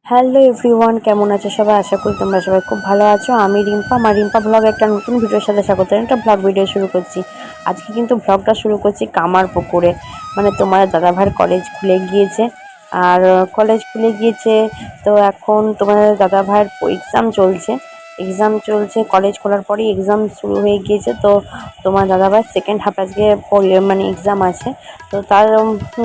Hello everyone, কেমন আছো সবাই? আশা করি তোমরা সবাই খুব ভালো আছো। আমি রিম্পা, আমার রিম্পা ব্লগ একটা নতুন ভিডিওর সাথে স্বাগত। একটা ব্লগ ভিডিও শুরু করছি। আজকে কিন্তু ব্লগটা শুরু করছি কামারপুকুরে। মানে তোমার দাদাভাইয়ের কলেজ খুলে গিয়েছে, আর কলেজ খুলে গিয়েছে তো এখন তোমার দাদাভাইয়ের এক্সাম চলছে। কলেজ খোলার পরেই এক্সাম শুরু হয়ে গিয়েছে। তো তোমার দাদাভাইয়ের সেকেন্ড হাফ আজকে মানে এক্সাম আছে, তো তার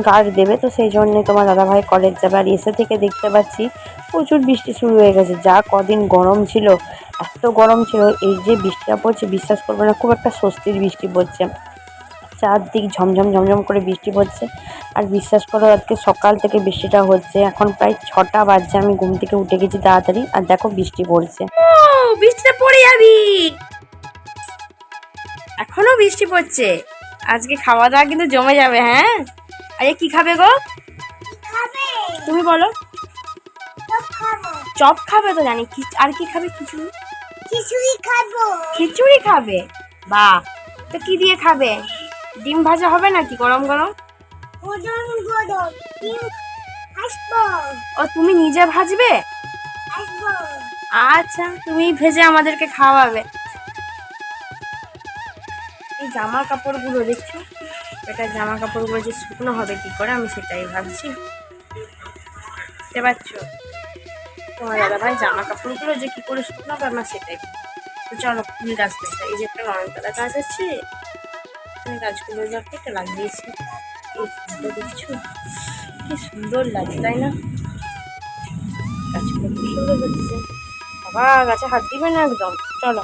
গার্ড দেবে। তো সেই জন্যে তোমার দাদাভাই কলেজ যাবে। আর এসে থেকে দেখতে পাচ্ছি প্রচুর বৃষ্টি শুরু হয়ে গেছে। যা কদিন গরম ছিল, এত গরম ছিল, এই যে বৃষ্টিটা পড়ছে বিশ্বাস করবে না, খুব একটা স্বস্তির বৃষ্টি পড়ছে। চারদিক ঝমঝম ঝমঝম করে বৃষ্টি পড়ছে। আর বিশ্বাস করো আজকে সকাল থেকে বৃষ্টিটা হচ্ছে। এখন প্রায় 6টা বাজছে, আমি ঘুম থেকে উঠে গেছি তাড়াতাড়ি, আর দেখো বৃষ্টি পড়ছে। বৃষ্টিতে পড়ে যাবি, এখনো বৃষ্টি পড়ছে। আজকে খাওয়া দাওয়া কিন্তু জমে যাবে। হ্যাঁ, আরে কি খাবে গো? তুমি বলো। চপ খাবে তো জানি, আর কি খাবে? খিচুড়ি খাবে। বাহ, তো কি দিয়ে খাবে? ডিম ভাজা হবে নাকি গরম গরম? ও তুমি নিজে ভাজবে? আচ্ছা, তুমি ভেজে আমাদেরকে খাওয়াবে। এই জামা কাপড়গুলো দেখছো, এটা জামা কাপড়গুলো যে শুকনো হবে কি করে, আমি সেটাই ভাবছি। বুঝতে পারছো? তোমার দাদাভাই জামা কাপড়গুলো যে কি করে শুকনো হবে আমার সেটাই। তো চলো ফুল গাছ দেখা, এই যে একটা নয়নতারা গাছ আছে, গাছগুলো যা কেটে লাগিয়েছি। এই ফুলটা দেখছো কি সুন্দর লাগে, তাই না? গাছগুলো খুব সুন্দর হচ্ছে। বাবা, গাছে হাত দিবে না একদম। চলো,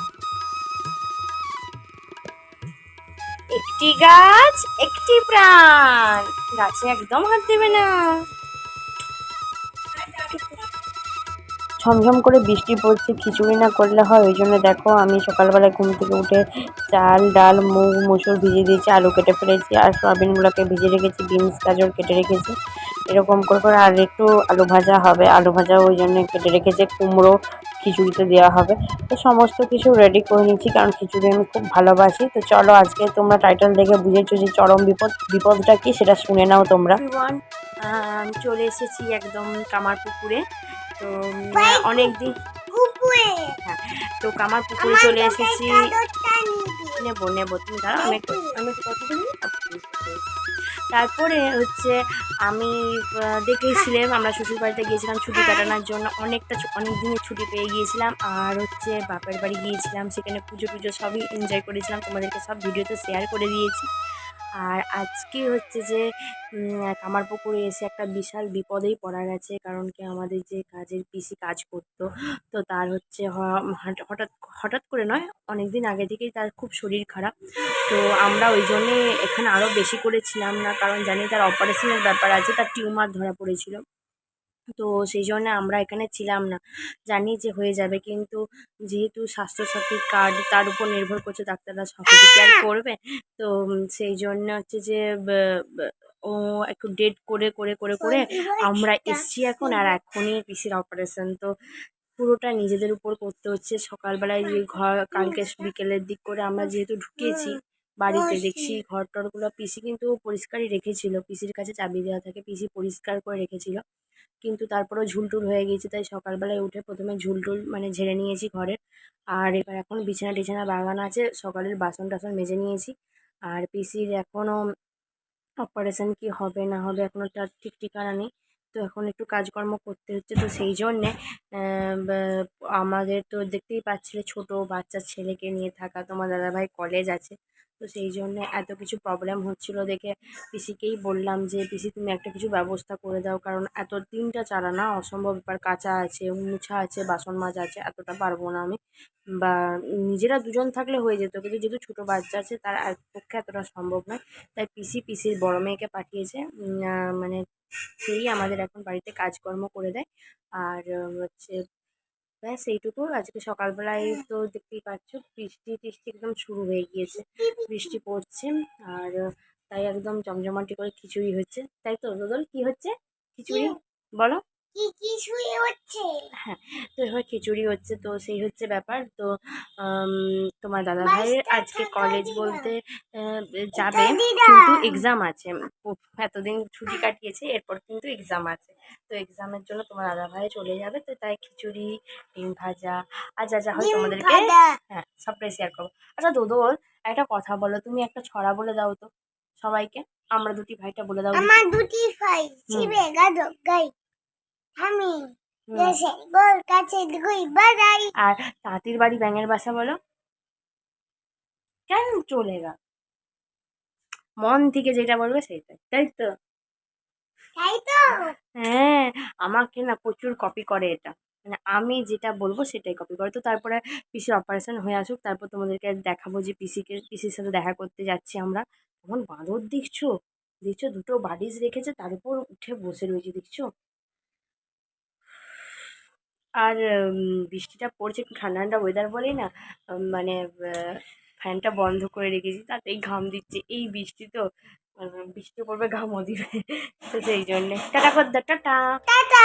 একটি গাছ একটি প্রাণ, গাছে একদম হাত দিবে না। ঝমঝম করে বৃষ্টি পড়ছে, খিচুড়ি না করলে হয়। ওই জন্য দেখো আমি সকালবেলায় ঘুম থেকে উঠে চাল ডাল মুগ মসুর ভিজিয়ে দিয়েছি, আলু কেটে ফেলেছি, আর সয়াবিনগুলোকে ভিজিয়ে রেখেছি, বিনস গাজর কেটে রেখেছি। এরকম করে করে আর একটু আলু ভাজা হবে, আলু ভাজা ওই জন্য কেটে রেখেছে, কুমড়ো খিচুড়িতে দেওয়া হবে। তো সমস্ত কিছু রেডি করে নিচ্ছি, কারণ খিচুড়ি আমি খুব ভালোবাসি। তো চলো, আজকে তোমরা টাইটেল দেখে বুঝেছো যে চরম বিপদটা কি, সেটা শুনে নাও তোমরা। চলে এসেছি একদম কামারপুকুরে। তো অনেক দিন, হ্যাঁ, তো কামারপুকুরে চলে এসেছি। নেবো নেবো, তুমি দাঁড়াও, আমি একটু কথা বলি। তারপরে হচ্ছে আমি দেখেছিলাম, আমরা শ্বশুর বাড়িতে গিয়েছিলাম ছুটি কাটানোর জন্য। অনেক দিনের ছুটি পেয়ে গিয়েছিলাম। আর হচ্ছে বাপের বাড়ি গিয়েছিলাম, সেখানে পুজো টুজো সবই এনজয় করেছিলাম, তোমাদেরকে সব ভিডিওতে শেয়ার করে দিয়েছি। আর আজকে হচ্ছে যে কামারপুকুরে এসে একটা বিশাল বিপদেই পড়া গেছে। কারণ কি, আমাদের যে কাজের পিসি কাজ করতো, তো তার হচ্ছে হঠাৎ হঠাৎ করে নয়, অনেক দিন আগে থেকেই তার খুব শরীর খারাপ। তো আমরা ওই জন্যে এখানে আরও বেশি করেছিলাম না, কারণ জানি তার অপারেশনের ব্যাপার আছে, তার টিউমার ধরা পড়েছিল। তো সেই জন্য আমরা এখানে ছিলাম না, জানি যে হয়ে যাবে। কিন্তু যেহেতু স্বাস্থ্যসাথী কার্ড, তার উপর নির্ভর করছে ডাক্তাররা সব কিছু কেয়ার করবে। তো সেই জন্য হচ্ছে যে ও একটু ডেট করে করে করে করে আমরা এসছি এখন। আর এখনই পিসির অপারেশন, তো পুরোটা নিজেদের উপর করতে হচ্ছে। সকালবেলায় যে কালকে বিকেলের দিক করে আমরা যেহেতু ঢুকেছি বাড়িতে, দেখছি ঘর টরগুলো পিসি কিন্তু পরিষ্কারই রেখেছিল, পিসির কাছে চাবি দেওয়া থাকে, পিসি পরিষ্কার করে রেখেছিল। কিন্তু তারপরেও ঝুলটুল হয়ে গিয়েছে, তাই সকালবেলায় উঠে প্রথমে ঝুলটুল মানে ঝেড়ে নিয়েছি ঘরের। আর এবার এখন বিছানা টিছানা বাগানো আছে, সকালের বাসন টাসন মেজে নিয়েছি। আর পিসির এখনও অপারেশন কি হবে না হবে এখনও তার ঠিক ঠিকানা নেই। তো এখন একটু কাজকর্ম করতে হচ্ছে। তো সেই জন্যে আমাদের তো দেখতেই পাচ্ছিলে ছোট বাচ্চা ছেলেকে নিয়ে থাকা, তোমার দাদাভাই কলেজ আছে। তো সেই জন্যে এত কিছু প্রবলেম হচ্ছিল দেখে পিসিকেই বললাম যে পিসি তুমি একটা কিছু ব্যবস্থা করে দাও, কারণ এত দিনটা চালানো অসম্ভব ব্যাপার। কাচা আছে, মুছা আছে, বাসন মাজা আছে, এতটা পারবো না আমি। বা নিজেরা দুজন থাকলে হয়ে যেত, কিন্তু যেহেতু ছোটো বাচ্চা আছে তার পক্ষে এতটা সম্ভব নয়। তাই পিসির বড় মেয়েকে পাঠিয়েছে, মানে সেই আমাদের এখন বাড়িতে কাজকর্ম করে দেয়। আর হচ্ছে ব্যাস এইটুকু। আজকে সকালবেলায় তো দেখতেই পাচ্ছ বৃষ্টি টিষ্টি একদম শুরু হয়ে গিয়েছে, বৃষ্টি পড়ছে। আর তাই একদম জমজমাটি করে খিচুড়ি হচ্ছে, তাই তো দোদল? কি হচ্ছে? খিচুড়ি বলো। কিছুই হচ্ছে। হ্যাঁ, তো এবার খিচুড়ি হচ্ছে, তো সেই হচ্ছে ব্যাপার। তো তোমার দাদা ভাইয়ের আজকে কলেজ বলতে যাবে, কিন্তু এক্সাম আছে। এতদিন ছুটি কাটিয়েছে, এরপর কিন্তু এক্সাম আছে। তো এক্সামের জন্য তোমার দাদা ভাই চলে যাবে, তো তাই খিচুড়ি, ডিম ভাজা আর যা যা হয় তোমাদেরকে হ্যাঁ সবটাই শেয়ার করবো। আচ্ছা দোদোল, একটা কথা বলো, তুমি একটা ছড়া বলে দাও তো সবাইকে। আমরা দুটি ভাইটা বলে দাও। আমার দুটি ভাই ছিবে গাদো গাই আমি দেশের গোল কাছে গুই বাজাই। আর তাঁতির বাড়ি ব্যাঙের বাসা বলো। কেন চলে গা, মন থেকে যেটা বলবে সেইটাই, তাই তো? তাই তো। হ্যাঁ, আমাকে না প্রচুর কপি করে এটা, মানে আমি যেটা বলবো সেটাই কপি করে। তো তারপরে পিসির অপারেশন হয়ে আসুক, তারপর তোমাদেরকে দেখাবো যে পিসির সাথে দেখা করতে যাচ্ছি আমরা। তখন বাঁদর দেখছো, দেখছো দুটো বালিশ রেখেছে, তার উপর উঠে বসে রয়েছে দেখছো। আর বৃষ্টিটা পড়ছে, একটু ঠান্ডা ঠান্ডা ওয়েদার বলেই না, মানে ফ্যানটা বন্ধ করে রেখেছি, তাতেই ঘাম দিচ্ছে। এই বৃষ্টি তো বৃষ্টি পড়বে, ঘামও দিবে। তো সেই জন্যে টাটা খদ্দার, টাটা টাটা।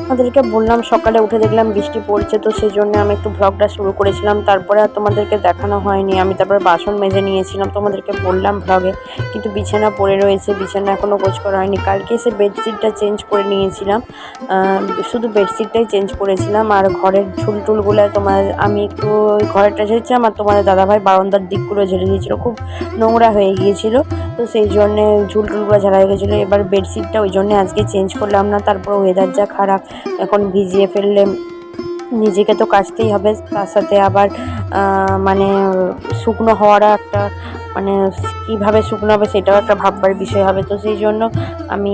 তোমাদেরকে বললাম সকালে উঠে দেখলাম বৃষ্টি পড়ছে, তো সেই জন্য আমি একটু ভ্লগটা শুরু করেছিলাম। তারপরে আর তোমাদেরকে দেখানো হয়নি। আমি তারপরে বাসন মেজে নিয়েছিলাম, তোমাদেরকে বললাম ভ্লগে, কিন্তু বিছানা পড়ে রয়েছে, বিছানা এখনও গোছ করা হয়নি। কালকে এসে বেডশিটটা চেঞ্জ করে নিয়েছিলাম, শুধু বেডশিটটাই চেঞ্জ করেছিলাম। আর ঘরের ঝুলটুলগুলো আমি একটু ওই ঘরেরটা ঝেড়েছিলাম, আর তোমাদের দাদাভাই বারান্দার দিকগুলো ঝেড়ে দিয়েছিলো, খুব নোংরা হয়ে গিয়েছিলো। তো সেই জন্যে ঝুলটুলগুলো ঝাড়া হয়ে গেছিলো। এবার বেডশিটটা ওই জন্যে আজকে চেঞ্জ করলাম না। তারপর ওয়েদার যা খারাপ, এখন ভিজিয়ে ফেললে নিজেকে তো কাচতেই হবে, তার সাথে আবার মানে শুকনো হওয়ারও একটা, মানে কীভাবে শুকনো হবে সেটাও একটা ভাববার বিষয় হবে। তো সেই জন্য আমি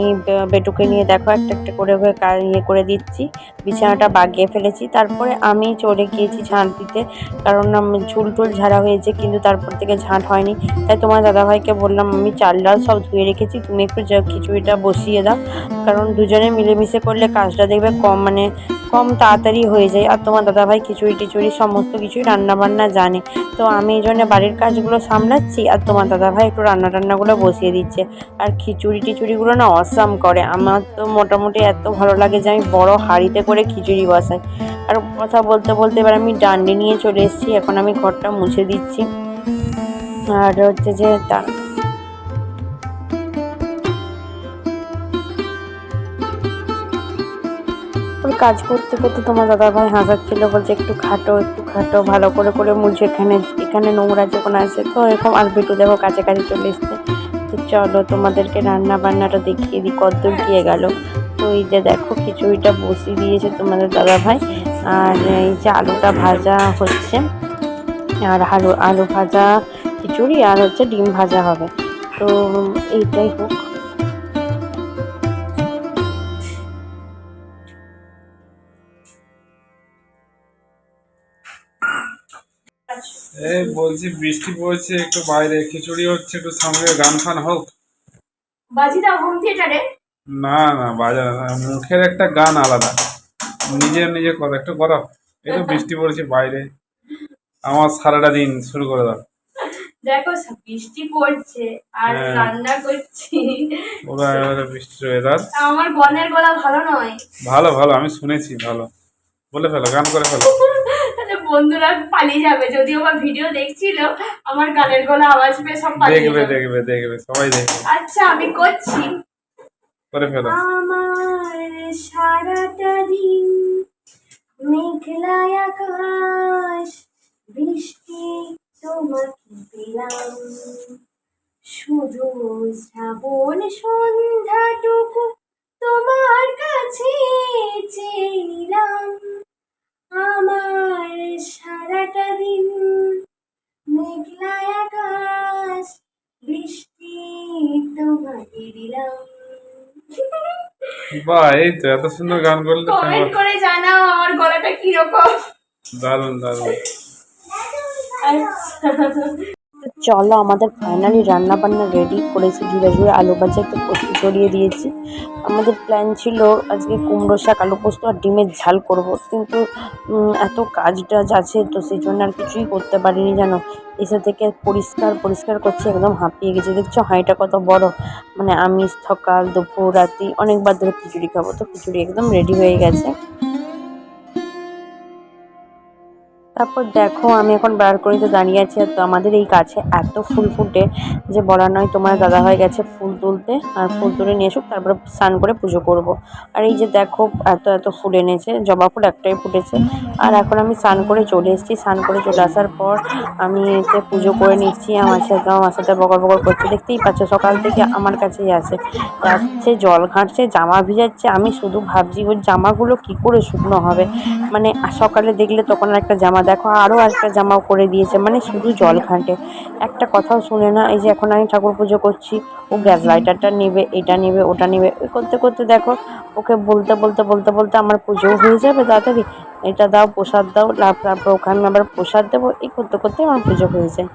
বেটুকে নিয়ে দেখো একটা একটা করে ইয়ে করে দিচ্ছি, বিছানাটা বাগিয়ে ফেলেছি। তারপরে আমি চলে গিয়েছি ঝাঁট দিতে, কারণ ঝুল টুল ঝাড়া হয়েছে, কিন্তু তারপর থেকে ঝাঁট হয়নি। তাই তোমার দাদাভাইকে বললাম আমি চাল ডাল সব ধুয়ে রেখেছি, তুমি একটু খিচুড়িটা বসিয়ে দাও, কারণ দুজনে মিলেমিশে করলে কাজটা দেখবে কম তাড়াতাড়ি হয়ে যায়। আর তোমার দাদাভাই খিচুড়ি টিচুড়ি সমস্ত কিছুই রান্নাবান্না জানে, তো আমি এই জন্য বাড়ির কাজগুলো সামলাচ্ছি, আর তোমার দাদাভাই একটু রান্নাটান্নাগুলো বসিয়ে দিচ্ছে। আর খিচুড়ি টিচুড়িগুলো না অসাম করে, আমার তো মোটামুটি এত ভালো লাগে যে আমি বড় হাঁড়িতে করে খিচুড়ি বসাই। আর কথা বলতে বলতে এবার আমি ডান্ডি নিয়ে চলে এসেছি, এখন আমি ঘরটা মুছে দিচ্ছি। আর হচ্ছে যে কাজ করতে করতে তোমার দাদাভাই হাসাচ্ছিল, বলছে একটু খাটো ভালো করে করে মুছে, এখানে নোংরা যখন আছে। তো এরকম আর বেটু দেখো কাছাকাছি চলে এসছে। তো চলো তোমাদেরকে রান্না বান্নাটা দেখিয়ে দিই কতদূর গিয়ে গেল। তো এই যে দেখো খিচুড়িটা বসিয়ে দিয়েছে তোমাদের দাদাভাই, আর এই যে আলুটা ভাজা হচ্ছে, আর আলু ভাজা খিচুড়ি, আর হচ্ছে ডিম ভাজা হবে। তো এইটাই হোক। এই বলছি বৃষ্টি পড়ছে, একটু বাইরে খিচুড়ি হচ্ছে, একটু সামনে গান ফান হোক। বাজি দাও হোম থিয়েটারে। না না বাজা না, মুখের একটা গান আলাদা, নিজে করো, একটু করো। এই তো বৃষ্টি পড়ছে বাইরে, আমার সারাটা দিন শুরু করে দাও। দেখো বৃষ্টি পড়ছে আর রান্না করছি, ওরা বৃষ্টির ওয়েদার। আমার বনের গলা ভালো নয়। ভালো ভালো, আমি শুনেছি ভালো, বলে ফেলো, গান করে ফেলো। বন্ধুরা পালিয়ে যাবে, যদিও বা ভিডিও দেখছিল, আমার গানের গলা আওয়াজ পেয়ে সব পালিয়ে দেখবে যাবে। দেখবে দেখবে সবাই দেখবে। আচ্ছা আমি করছি, করে ফেলো। আমার সারাটা দিন মেঘলা আকাশ, বৃষ্টি তোমাকে পেলাম, শুধু শ্রাবণ সন্ধ্যাটুকু তোমার কাছে চেয়ে নিলাম। আমার সারাটা দিন মেঘলা আকাশ, বৃষ্টি তোমাকে দিলাম। বাহ, এই তো এত সুন্দর গান করলে। কমেন্ট করে জানাও আমার গলাটা কিরকম। দারুণ দারুণ। তো চলো আমাদের ফাইনালি রান্না বান্না রেডি করেছি, ঝুড়ে ঝুড়ে আলু ভাজা একটু পোস্ত ছড়িয়ে দিয়েছি। আমাদের প্ল্যান ছিল আজকে কুমড়ো শাক, আলু পোস্ত আর ডিমের ঝাল করব, কিন্তু এত কাজ টাজ আছে তো সেই জন্য আর কিছুই করতে পারিনি জানো। এসে থেকে পরিষ্কার পরিষ্কার করছি, একদম হাঁপিয়ে গেছি। দেখছো হাঁড়িটা কত বড়, মানে আমি সকাল দুপুর রাতি অনেকবার ধরে খিচুড়ি খাবো, তো খিচুড়ি একদম রেডি হয়ে গেছে। তারপর দেখো আমি এখন ব্যালকনিতে দাঁড়িয়ে আছি, আর তো আমাদের এই গাছে এত ফুল ফুটে যে বলার নয়। তোমার দাদাভাই গেছে ফুল তুলতে, আর ফুল তুলে নিয়ে আসুক তারপরে স্নান করে পুজো করব। আর এই যে দেখো এত এত ফুল এনেছে, জবা ফুল একটাই ফুটেছে। আর এখন আমি স্নান করে চলে এসেছি, স্নান করে চলে আসার পর আমি এতে পুজো করে নিচ্ছি। আমার সাথে বকর বকর করছে, দেখতেই পাচ্ছ সকাল থেকে আমার কাছেই আছে, যাচ্ছে জল ঘাঁটছে, জামা ভিজাচ্ছে। আমি শুধু ভাবছি ওই জামাগুলো কি করে শুকনো হবে, মানে সকালে দেখলে তখন একটা জামা, দেখো আরও একটা জামাও করে দিয়েছে, মানে শুধু জল ঘাঁটে, একটা কথাও শুনে না। এই যে এখন আমি ঠাকুর পুজো করছি, ও গ্যাস লাইটারটা নেবে, এটা নেবে, ওটা নেবে, ওই করতে করতে দেখো ওকে বলতে বলতে বলতে বলতে আমার পুজোও হয়ে যাবে তাড়াতাড়ি। এটা দাও, প্রসাদ দাও, তারপর ওখানে আবার প্রসাদ দেবো, এই করতে করতে আমার পুজো হয়ে যায়।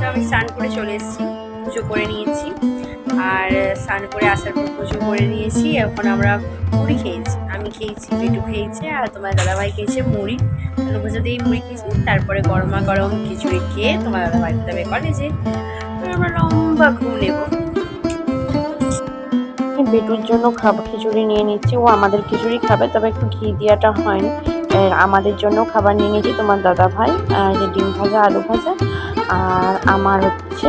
তো আমি স্নান করে চলে এসেছি, পুজো করে নিয়েছি। আর স্নান করে আসার পর পুজো করে নিয়েছি। এখন আমরা মুড়ি খেয়েছি, আমি খেয়েছি, পেটু খেয়েছে, আর তোমার দাদাভাই খেয়েছে মুড়ি, আলু ভাজা দিয়েই মুড়ি খেয়েছি। তারপরে গরমা গরম খিচুড়ি খেয়ে তোমার দাদাভাই যাবে কলেজে, আমরা লম্বা ঘুম নেবো। বেটুর জন্য খিচুড়ি নিয়ে নিচ্ছি, ও আমাদের খিচুড়ি খাবে, তবে একটু ঘি দেওয়াটা হয়নি। আমাদের জন্য খাবার নিয়ে নিয়েছি, তোমার দাদা ভাই যে ডিম ভাজা, আলু ভাজা, আর আমার হচ্ছে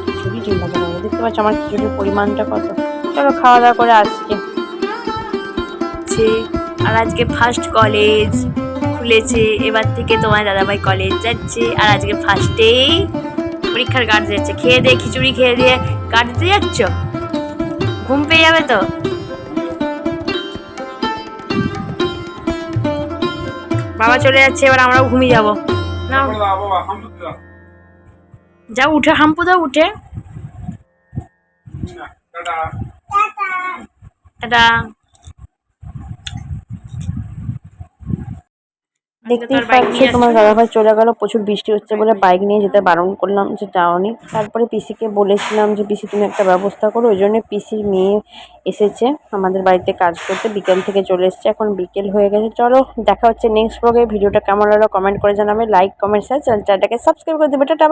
খিচুড়ি, ডিম ভাজা নেবে। দেখতে পাচ্ছ আমার খিচুড়ির পরিমাণটা কত। চলো খাওয়া দাওয়া করে আসছি। আর আজকে ফার্স্ট কলেজ খুলেছে, এবার থেকে তোমার দাদাভাই কলেজ যাচ্ছে। আর আজকে ফার্স্টেই পরীক্ষার গার্ড যাচ্ছে। খেয়ে দিয়ে খিচুড়ি খেয়ে দিয়ে গার্ড দিতে যাচ্ছ, ঘুম পেয়ে যাবে তো। বাবা চলে যাচ্ছে, এবার আমরাও ঘুমিয়ে যাবো। না যাও, উঠে হাম্পু দাও, উঠে টাটা। দেখতেই পাচ্ছি তোমার দাদাভাই চলে গেল, প্রচুর বৃষ্টি হচ্ছে বলে বাইক নিয়ে যেতে বারণ করলাম যে যাওনি। তারপরে পিসিকে বলেছিলাম যে পিসি তুমি একটা ব্যবস্থা করো, ওই জন্য পিসির মেয়ে এসেছে আমাদের বাড়িতে কাজ করতে, বিকেল থেকে চলে এসছে, এখন বিকেল হয়ে গেছে। চলো দেখা হচ্ছে নেক্সট ব্লগে। ভিডিওটা কেমন হলো কমেন্ট করে জানাবে, লাইক কমেন্ট শেয়ার, চ্যানেলটাকে সাবস্ক্রাইব করে দেবে। টাটা।